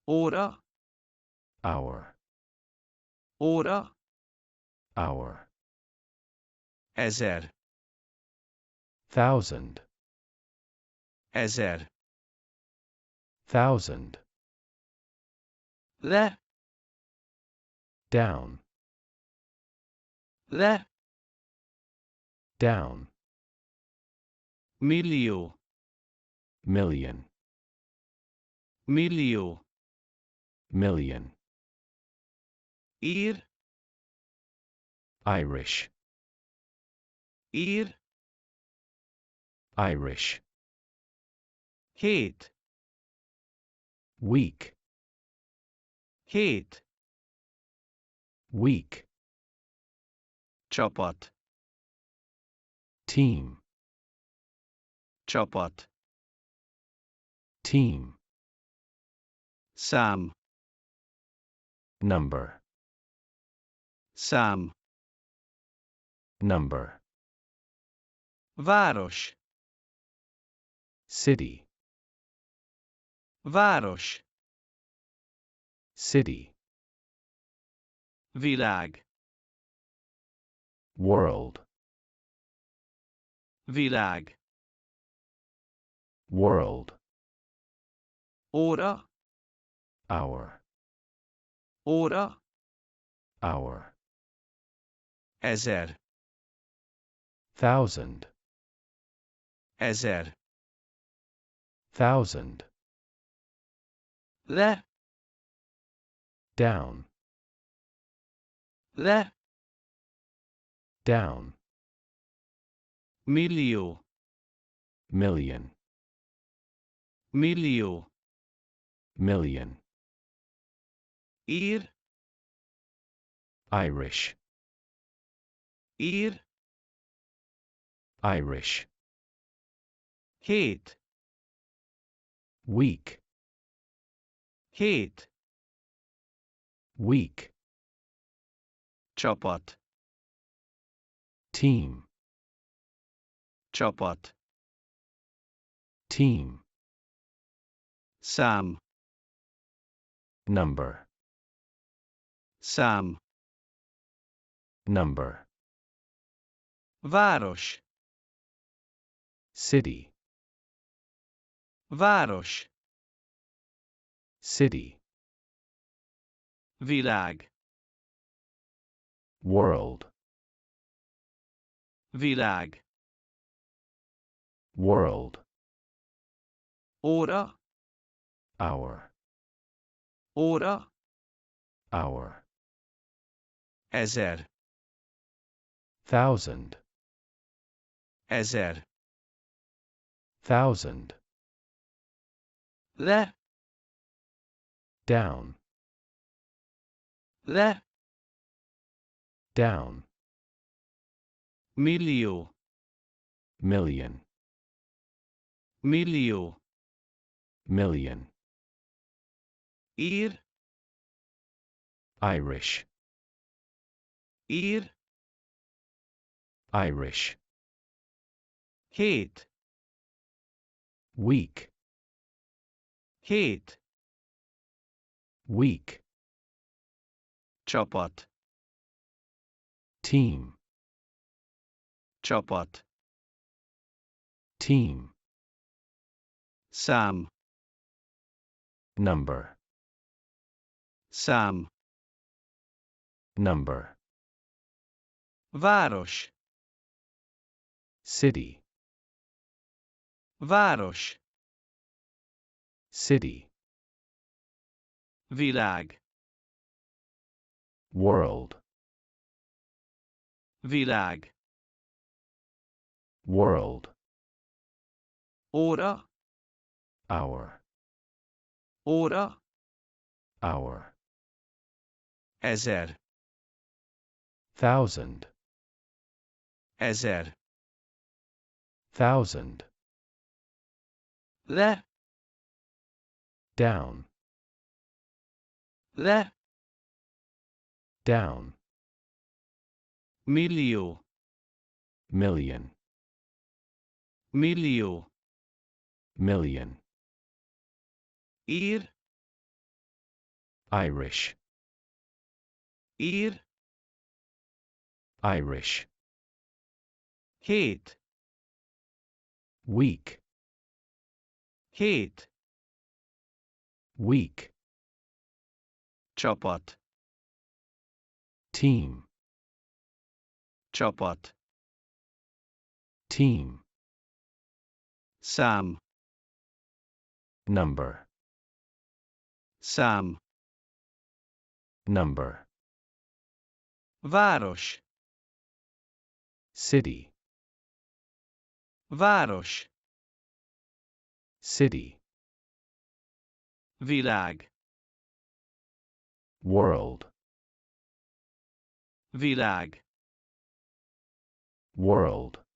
Óra, hour, óra, hour, ezer, thousand, ezer, thousand, le, down, le, down, millió, million, millió, million, ír, Irish, ír, Irish, hét, week, hét, week, csapat, team, csapat, team, szám, number, szám, number, város, city, város, city, világ, world, világ, world, óra, hour, óra, hour, ezer, thousand, ezer, thousand, le, down, le, down, millió, million, millió, million, ír, Irish, ír, Irish, hét, week, hét, week, csapat, team, csapat, team, szám, number, szám, number, város, city, város, city, világ, world, világ, world, óra, hour, óra, hour, ezer, thousand, ezer, thousand, le, down, le, down, millió, million, millió, million, ír, Irish, ír, Irish, hét, week, hét, week, csapat, team, csapat, team, szám, number, szám, number, város, city, város, city, világ, world, világ, world, óra, hour, óra, hour, ezer, thousand, ezer, thousand, le, down, le, down, millió, million, millió, million, ír, Irish, ír, Irish. hét, Week, hét, week. csapat, Team, csapat, team. szám, Number, szám, number. város, City, város, city. világ, World, világ, world.